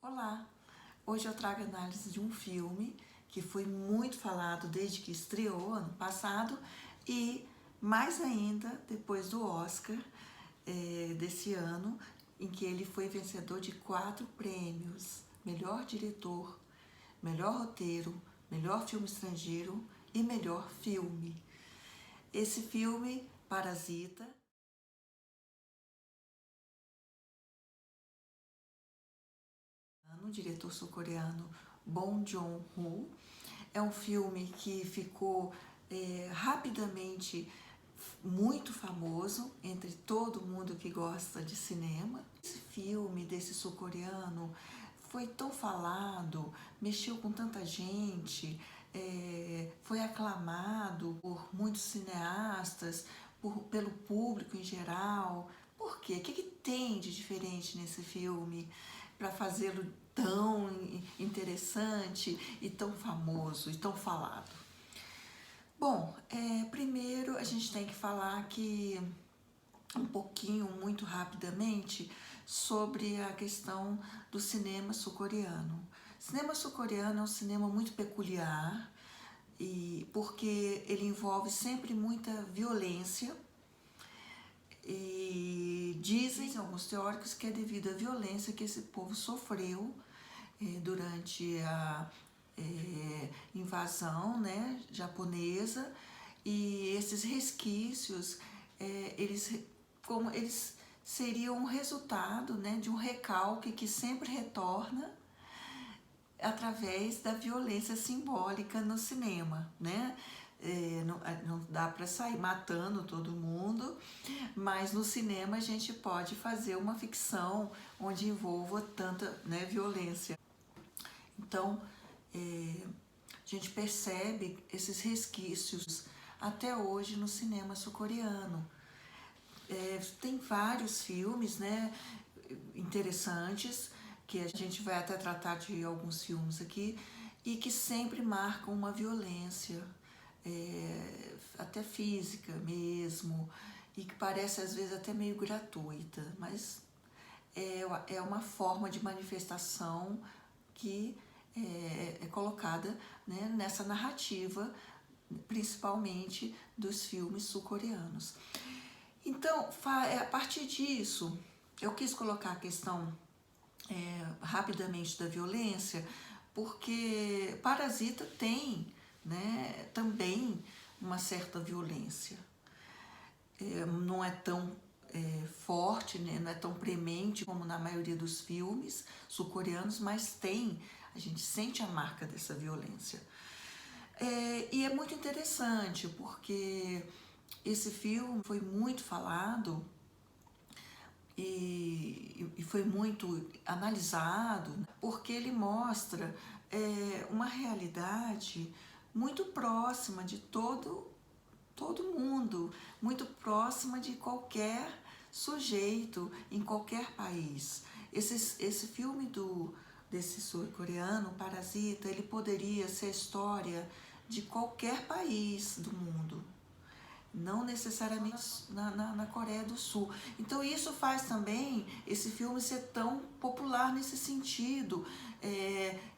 Olá! Hoje eu trago análise de um filme que foi muito falado desde que estreou ano passado e mais ainda depois do Oscar desse ano, em que ele foi vencedor de 4 prêmios: melhor diretor, melhor roteiro, melhor filme estrangeiro e melhor filme. Esse filme, Parasita, o diretor sul-coreano Bong Joon-ho. É um filme que ficou rapidamente muito famoso entre todo mundo que gosta de cinema. Esse filme desse sul-coreano foi tão falado, mexeu com tanta gente, foi aclamado por muitos cineastas, pelo público em geral. Por quê? O que tem de diferente nesse filme para fazê-lo tão interessante e tão famoso e tão falado? Bom, primeiro a gente tem que falar aqui um pouquinho, muito rapidamente, sobre a questão do cinema sul-coreano. O cinema sul-coreano é um cinema muito peculiar, porque ele envolve sempre muita violência, e dizem alguns teóricos que é devido à violência que esse povo sofreu durante a invasão, né, japonesa, e esses resquícios eles seriam um resultado, né, de um recalque que sempre retorna através da violência simbólica no cinema, né? Não dá para sair matando todo mundo, mas no cinema a gente pode fazer uma ficção onde envolva tanta, né, violência. Então, a gente percebe esses resquícios até hoje no cinema sul-coreano. Tem vários filmes, né, interessantes, que a gente vai até tratar de alguns filmes aqui, e que sempre marcam uma violência, até física mesmo, e que parece às vezes até meio gratuita, mas é uma forma de manifestação que é colocada, né, nessa narrativa, principalmente dos filmes sul-coreanos. Então, a partir disso, eu quis colocar a questão rapidamente da violência, porque Parasita tem, né, também uma certa violência. Não é tão forte, né, não é tão premente como na maioria dos filmes sul-coreanos, mas a gente sente a marca dessa violência. E é muito interessante, porque esse filme foi muito falado e foi muito analisado, porque ele mostra uma realidade muito próxima de todo mundo, muito próxima de qualquer sujeito em qualquer país. Esse filme desse sul-coreano, Parasita, ele poderia ser a história de qualquer país do mundo, não necessariamente na Coreia do Sul. Então isso faz também esse filme ser tão popular nesse sentido,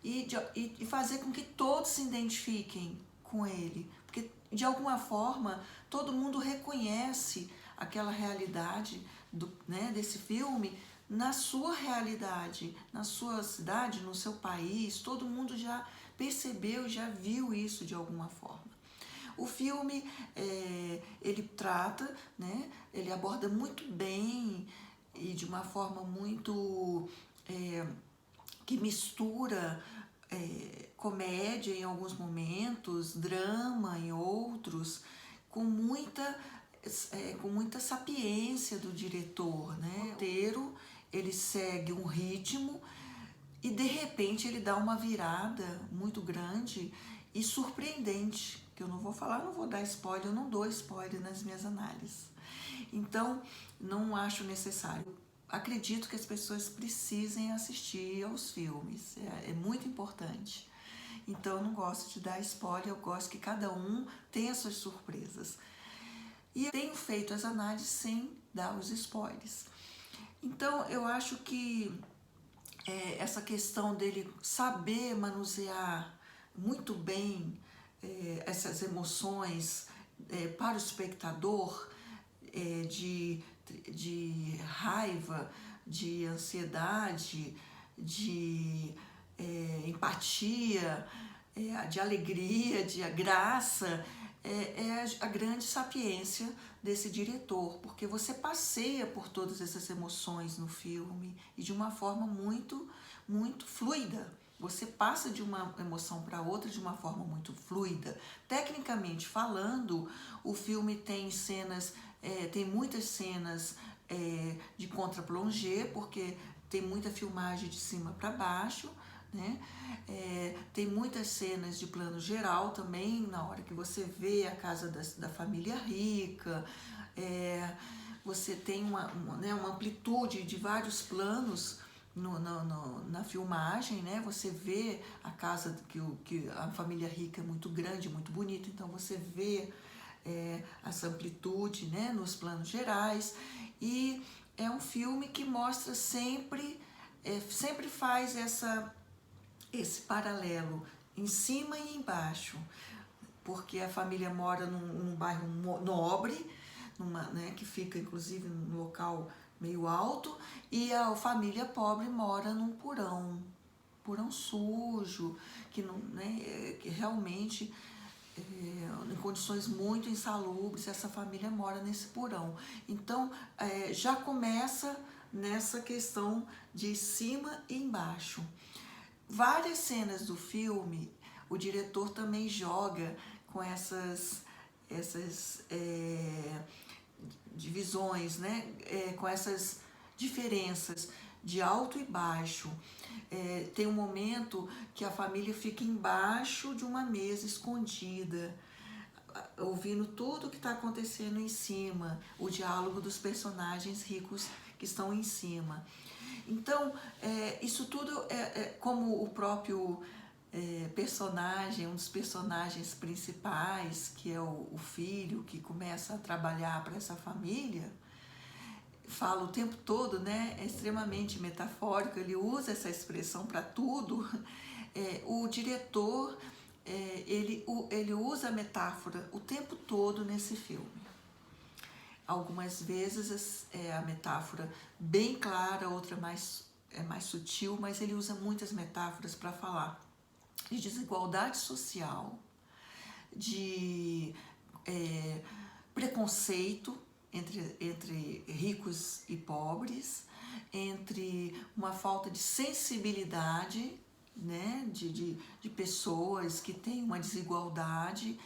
e fazer com que todos se identifiquem com ele, porque de alguma forma todo mundo reconhece aquela realidade desse filme na sua realidade, na sua cidade, no seu país. Todo mundo já percebeu, já viu isso de alguma forma. O filme, ele trata, né, ele aborda muito bem e de uma forma muito que mistura comédia em alguns momentos, drama em outros, com muita sapiência do diretor, né? O roteiro, ele segue um ritmo e de repente ele dá uma virada muito grande e surpreendente, que eu não vou falar, não vou dar spoiler, eu não dou spoiler nas minhas análises. Então, não acho necessário. Acredito que as pessoas precisem assistir aos filmes, é muito importante. Então, eu não gosto de dar spoiler, eu gosto que cada um tenha suas surpresas. E eu tenho feito as análises sem dar os spoilers. Então, eu acho que essa questão dele saber manusear muito bem essas emoções para o espectador, de raiva, de ansiedade, de empatia, de alegria, de graça, a grande sapiência desse diretor, porque você passeia por todas essas emoções no filme e de uma forma muito, muito fluida. Você passa de uma emoção para outra de uma forma muito fluida. Tecnicamente falando, o filme tem cenas, tem muitas cenas de contra-plongé, porque tem muita filmagem de cima para baixo, né? Tem muitas cenas de plano geral também, na hora que você vê a casa da família rica, você tem uma amplitude de vários planos na filmagem, né? Você vê a casa que a família rica é muito grande, muito bonita, então você vê essa amplitude, né, nos planos gerais, e é um filme que mostra sempre faz esse paralelo em cima e embaixo, porque a família mora num bairro nobre, né, que fica inclusive num local meio alto, e a família pobre mora num porão sujo, que, não, né, que realmente em condições muito insalubres, essa família mora nesse porão. Então, já começa nessa questão de cima e embaixo. Várias cenas do filme, o diretor também joga com essas divisões, né? Com essas diferenças de alto e baixo. Tem um momento que a família fica embaixo de uma mesa escondida, ouvindo tudo o que está acontecendo em cima, o diálogo dos personagens ricos que estão em cima. Então, isso tudo como o próprio personagem, um dos personagens principais, que é o filho que começa a trabalhar para essa família, fala o tempo todo, né? É extremamente metafórico, ele usa essa expressão para tudo. O diretor, ele usa a metáfora o tempo todo nesse filme. Algumas vezes a metáfora bem clara, outra mais sutil, mas ele usa muitas metáforas para falar de desigualdade social, de preconceito entre ricos e pobres, entre uma falta de sensibilidade, né, de pessoas que têm uma desigualdade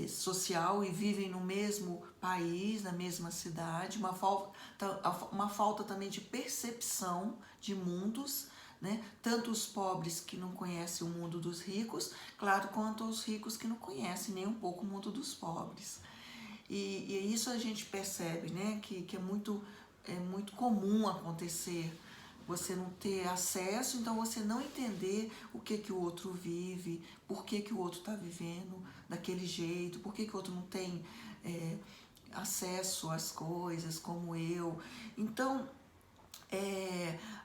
social e vivem no mesmo país, na mesma cidade, uma falta também de percepção de mundos, né? Tanto os pobres que não conhecem o mundo dos ricos, claro, quanto os ricos que não conhecem nem um pouco o mundo dos pobres. E isso a gente percebe, né? Que é muito comum acontecer, você não ter acesso, então você não entender o que o outro vive, por que o outro está vivendo daquele jeito, por que o outro não tem acesso às coisas como eu. Então,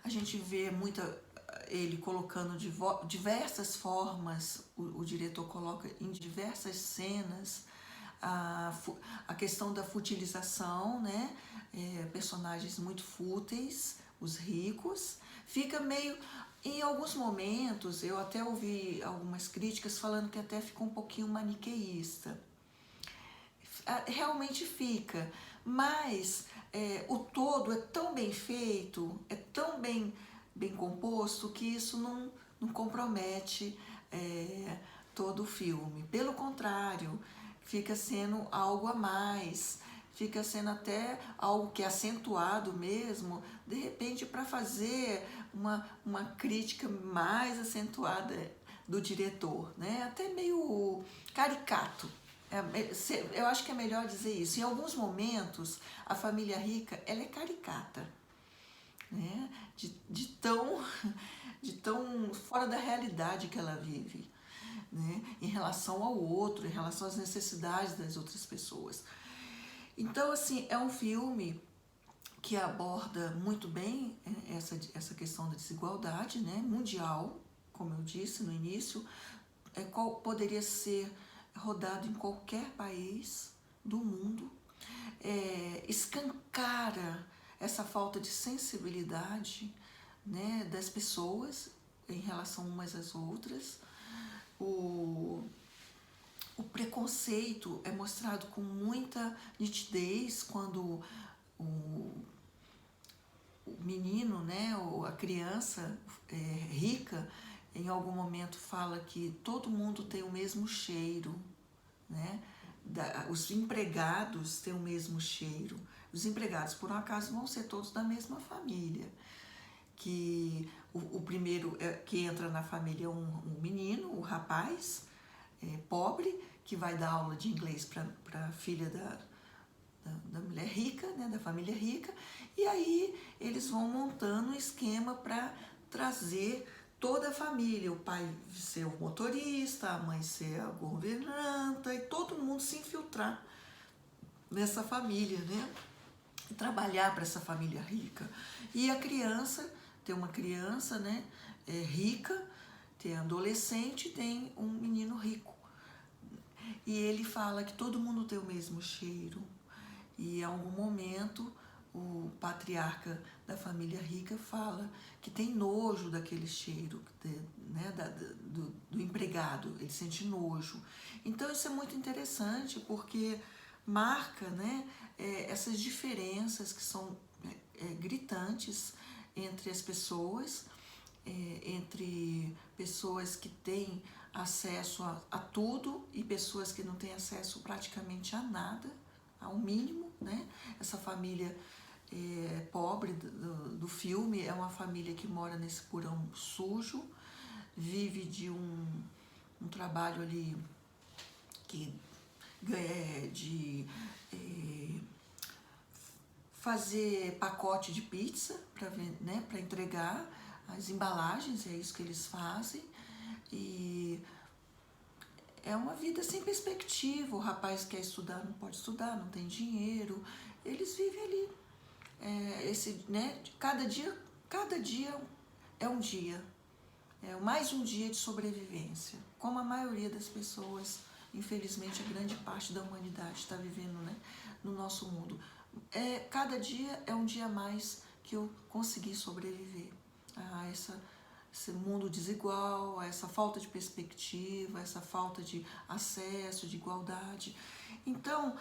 a gente vê ele colocando diversas formas, o diretor coloca em diversas cenas a questão da futilização, né? Personagens muito fúteis, os ricos, fica meio... Em alguns momentos, eu até ouvi algumas críticas falando que até ficou um pouquinho maniqueísta. Realmente fica, mas o todo é tão bem feito, é tão bem composto, que isso não compromete todo o filme. Pelo contrário, fica sendo algo a mais, fica sendo até algo que é acentuado mesmo, de repente para fazer uma crítica mais acentuada do diretor, né? Até meio caricato. Eu acho que é melhor dizer isso. Em alguns momentos, a família rica, ela é caricata, né? De tão fora da realidade que ela vive, né? Em relação ao outro, em relação às necessidades das outras pessoas. Então, assim, é um filme que aborda muito bem essa questão da desigualdade, né, mundial, como eu disse no início, qual poderia ser rodado em qualquer país do mundo, escancara essa falta de sensibilidade, né, das pessoas em relação umas às outras. O preconceito é mostrado com muita nitidez quando o menino, né, ou a criança rica, em algum momento fala que todo mundo tem o mesmo cheiro, né? Os empregados têm o mesmo cheiro. Os empregados, por um acaso, vão ser todos da mesma família. Que o primeiro que entra na família é um menino, um rapaz pobre, que vai dar aula de inglês para a filha da mulher rica, né, da família rica, e aí eles vão montando um esquema para trazer toda a família, o pai ser o motorista, a mãe ser a governanta, e todo mundo se infiltrar nessa família, né, e trabalhar para essa família rica. E a criança, tem uma criança, né, rica, tem adolescente, tem um menino rico. E ele fala que todo mundo tem o mesmo cheiro. E em algum momento o patriarca da família rica fala que tem nojo daquele cheiro, né, do empregado, ele sente nojo. Então isso é muito interessante porque marca, né, essas diferenças que são gritantes entre as pessoas, entre pessoas que têm acesso a tudo e pessoas que não têm acesso praticamente a nada, ao mínimo, né? Essa família pobre do filme é uma família que mora nesse porão sujo, vive de um trabalho ali que ganha de fazer pacote de pizza para, né, para entregar as embalagens, é isso que eles fazem. E é uma vida sem perspectiva. O rapaz quer estudar, não pode estudar, não tem dinheiro. Eles vivem ali. Né, cada dia é um dia. É mais um dia de sobrevivência. Como a maioria das pessoas, infelizmente, a grande parte da humanidade está vivendo, né, no nosso mundo. Cada dia é um dia a mais que eu consegui sobreviver a esse mundo desigual, a essa falta de perspectiva, a essa falta de acesso, de igualdade. Então,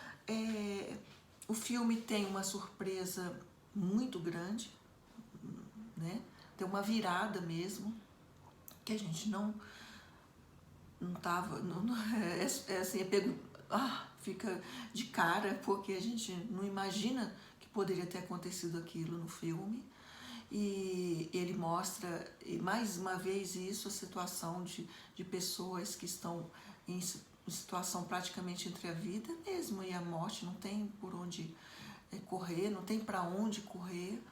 o filme tem uma surpresa muito grande, né? Tem uma virada mesmo, que a gente não tava, assim, fica de cara, porque a gente não imagina que poderia ter acontecido aquilo no filme. E ele mostra, mais uma vez, isso, a situação de pessoas que estão em situação praticamente entre a vida mesmo e a morte, não tem por onde correr, não tem para onde correr.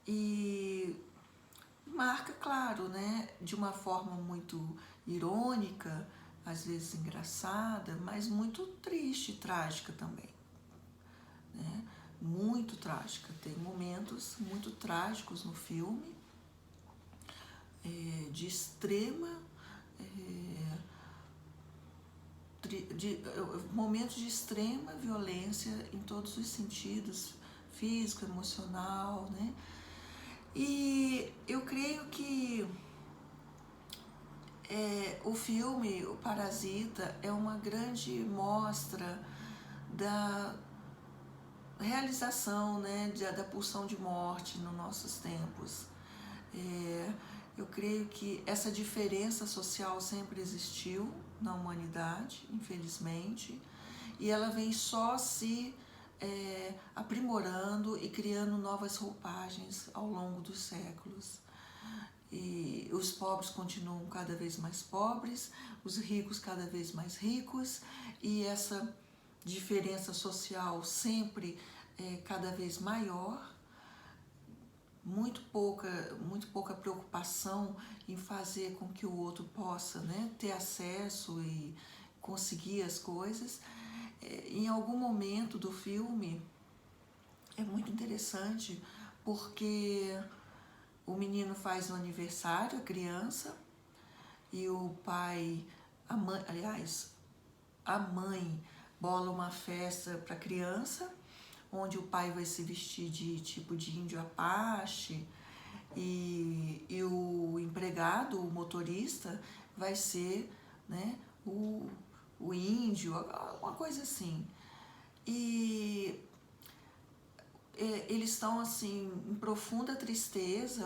E marca, claro, né, de uma forma muito irônica, às vezes engraçada, mas muito triste, trágica também, né? Muito trágica. Tem momentos muito trágicos no filme, de extrema, momentos de extrema violência em todos os sentidos, físico, emocional, né? E eu creio que o filme, o Parasita, é uma grande mostra da realização, né, da pulsão de morte nos nossos tempos. Eu creio que essa diferença social sempre existiu na humanidade, infelizmente, e ela vem só se aprimorando e criando novas roupagens ao longo dos séculos. E os pobres continuam cada vez mais pobres, os ricos cada vez mais ricos, e essa diferença social sempre cada vez maior, muito pouca preocupação em fazer com que o outro possa, né, ter acesso e conseguir as coisas. Em algum momento do filme, É muito interessante porque o menino faz o aniversário, a criança, e o pai, a mãe, aliás, a mãe bola uma festa para a criança, onde o pai vai se vestir de tipo de índio Apache e o empregado, o motorista, vai ser, né, o índio, uma coisa assim. E eles estão assim em profunda tristeza,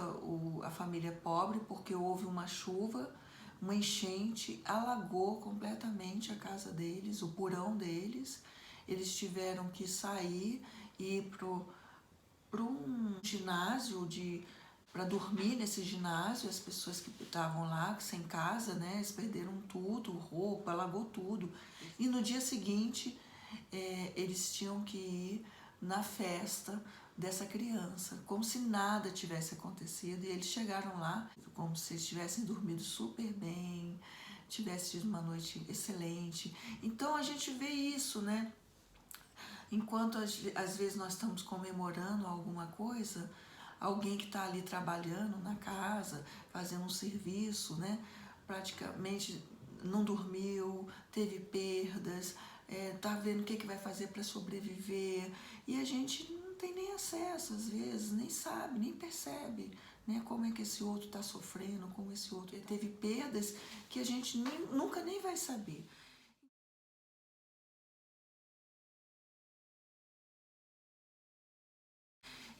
a família pobre, porque houve uma chuva, uma enchente, alagou completamente a casa deles, o porão deles. Eles tiveram que sair e ir para um ginásio para dormir nesse ginásio. As pessoas que estavam lá sem casa, né, eles perderam tudo, roupa, alagou tudo. E no dia seguinte eles tinham que ir na festa dessa criança, como se nada tivesse acontecido. E eles chegaram lá como se eles tivessem dormido super bem, tivessem tido uma noite excelente. Então a gente vê isso, né? Enquanto às vezes nós estamos comemorando alguma coisa, alguém que está ali trabalhando na casa, fazendo um serviço, né? Praticamente não dormiu, teve perdas, tá vendo o que vai fazer para sobreviver, e a gente não tem nem acesso às vezes, nem sabe, nem percebe, né, como é que esse outro está sofrendo, como esse outro teve perdas que a gente nunca nem vai saber.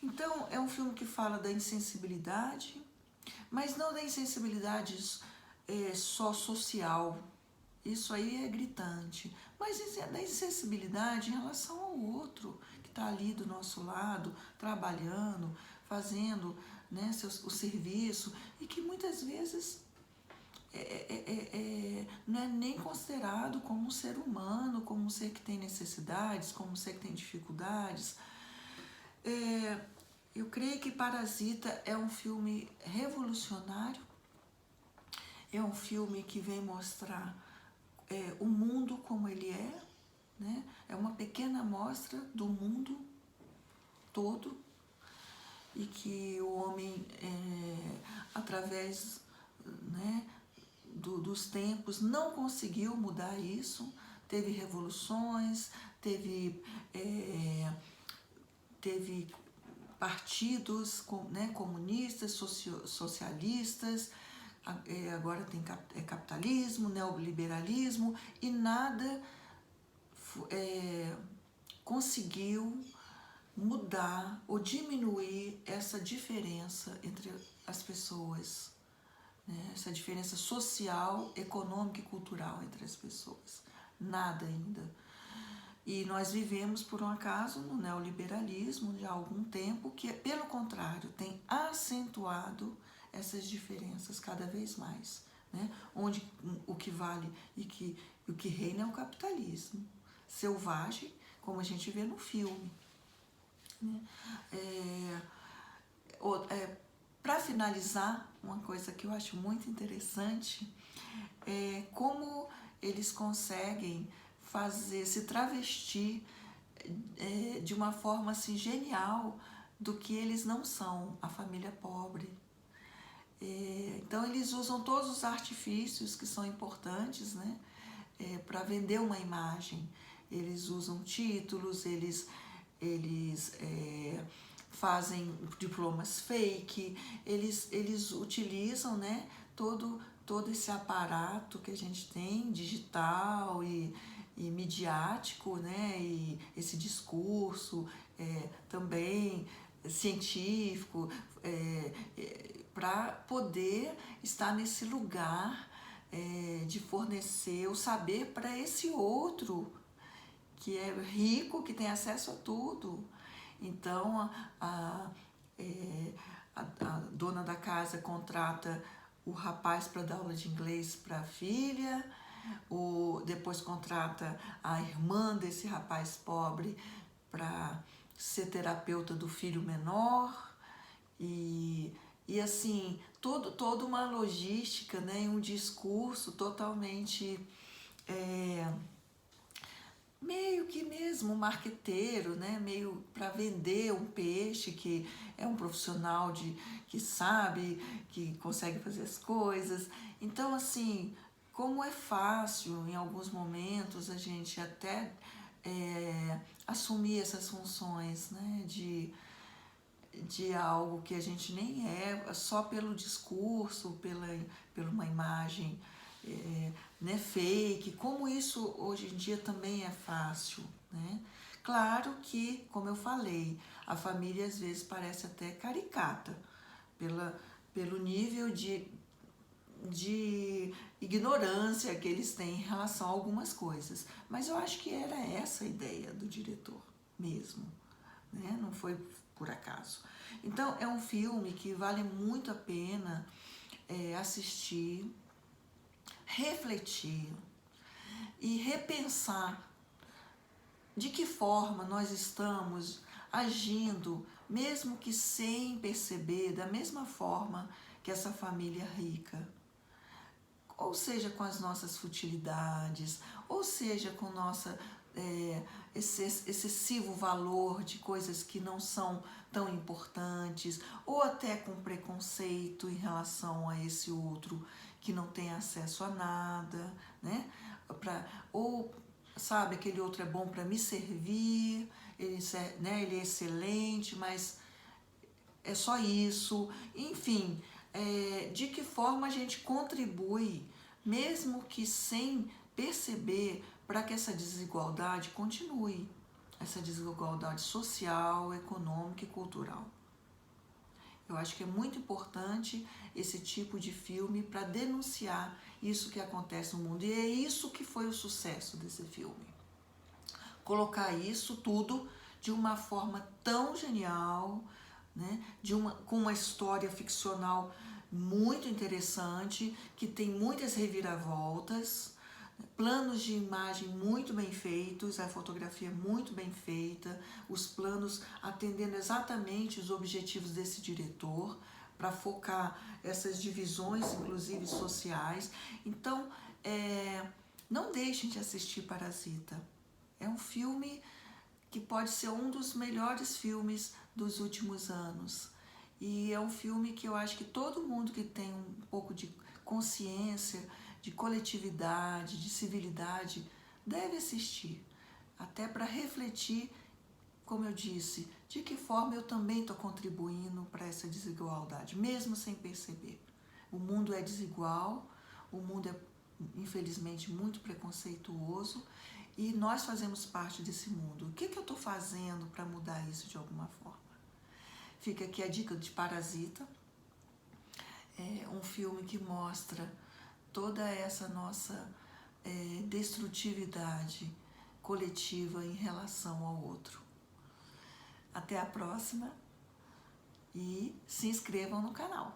Então é um filme que fala da insensibilidade, mas não da insensibilidade só social. Isso aí é gritante. Mas da insensibilidade em relação ao outro que está ali do nosso lado, trabalhando, fazendo, né, o serviço, e que muitas vezes não é nem considerado como um ser humano, como um ser que tem necessidades, como um ser que tem dificuldades. Eu creio que Parasita é um filme revolucionário, é um filme que vem mostrar o mundo como ele é, né? É uma pequena amostra do mundo todo, e que o homem, através, né, dos tempos, não conseguiu mudar isso. Teve revoluções, teve partidos, né, comunistas, socialistas, agora tem capitalismo, neoliberalismo, e nada conseguiu mudar ou diminuir essa diferença entre as pessoas, né? Essa diferença social, econômica e cultural entre as pessoas. Nada ainda. E nós vivemos, por um acaso, no neoliberalismo já há algum tempo, que, pelo contrário, tem acentuado essas diferenças cada vez mais, né? Onde o que vale e o que reina é o capitalismo selvagem, como a gente vê no filme, né? Para finalizar, uma coisa que eu acho muito interessante é como eles conseguem se travestir de uma forma assim genial do que eles não são, a família pobre. Então eles usam todos os artifícios que são importantes, né, para vender uma imagem. Eles usam títulos, eles fazem diplomas fake, eles utilizam, né, todo esse aparato que a gente tem, digital e midiático, né, e esse discurso também científico, para poder estar nesse lugar de fornecer o saber para esse outro que é rico, que tem acesso a tudo. Então a dona da casa contrata o rapaz para dar aula de inglês para a filha, depois contrata a irmã desse rapaz pobre para ser terapeuta do filho menor, e assim, toda uma logística, né, um discurso totalmente meio que mesmo marqueteiro, né? Meio para vender um peixe, que é um profissional que sabe, que consegue fazer as coisas. Então, assim, como é fácil em alguns momentos a gente até assumir essas funções, né? De algo que a gente nem é, só pelo discurso, pela uma imagem né, fake, como isso hoje em dia também é fácil, né? Claro que, como eu falei, a família às vezes parece até caricata, pelo nível de ignorância que eles têm em relação a algumas coisas. Mas eu acho que era essa a ideia do diretor mesmo, né? Não foi por acaso. Então, é um filme que vale muito a pena assistir, refletir e repensar de que forma nós estamos agindo, mesmo que sem perceber, da mesma forma que essa família rica. Ou seja, com as nossas futilidades, ou seja, com nossa esse excessivo valor de coisas que não são tão importantes, ou até com preconceito em relação a esse outro que não tem acesso a nada, né? Ou sabe, aquele outro é bom para me servir, né, ele é excelente, mas é só isso. Enfim, de que forma a gente contribui, mesmo que sem perceber, para que essa desigualdade continue, essa desigualdade social, econômica e cultural. Eu acho que é muito importante esse tipo de filme para denunciar isso que acontece no mundo. E é isso que foi o sucesso desse filme. Colocar isso tudo de uma forma tão genial, né? Com uma história ficcional muito interessante, que tem muitas reviravoltas, planos de imagem muito bem feitos, a fotografia muito bem feita, os planos atendendo exatamente os objetivos desse diretor, para focar essas divisões, inclusive sociais. Então, não deixem de assistir Parasita. É um filme que pode ser um dos melhores filmes dos últimos anos. E é um filme que eu acho que todo mundo que tem um pouco de consciência, de coletividade, de civilidade, deve assistir. Até para refletir, como eu disse, de que forma eu também estou contribuindo para essa desigualdade, mesmo sem perceber. O mundo é desigual, o mundo é, infelizmente, muito preconceituoso, e nós fazemos parte desse mundo. O que eu estou fazendo para mudar isso de alguma forma? Fica aqui a dica de Parasita, um filme que mostra toda essa nossa destrutividade coletiva em relação ao outro. Até a próxima e se inscrevam no canal.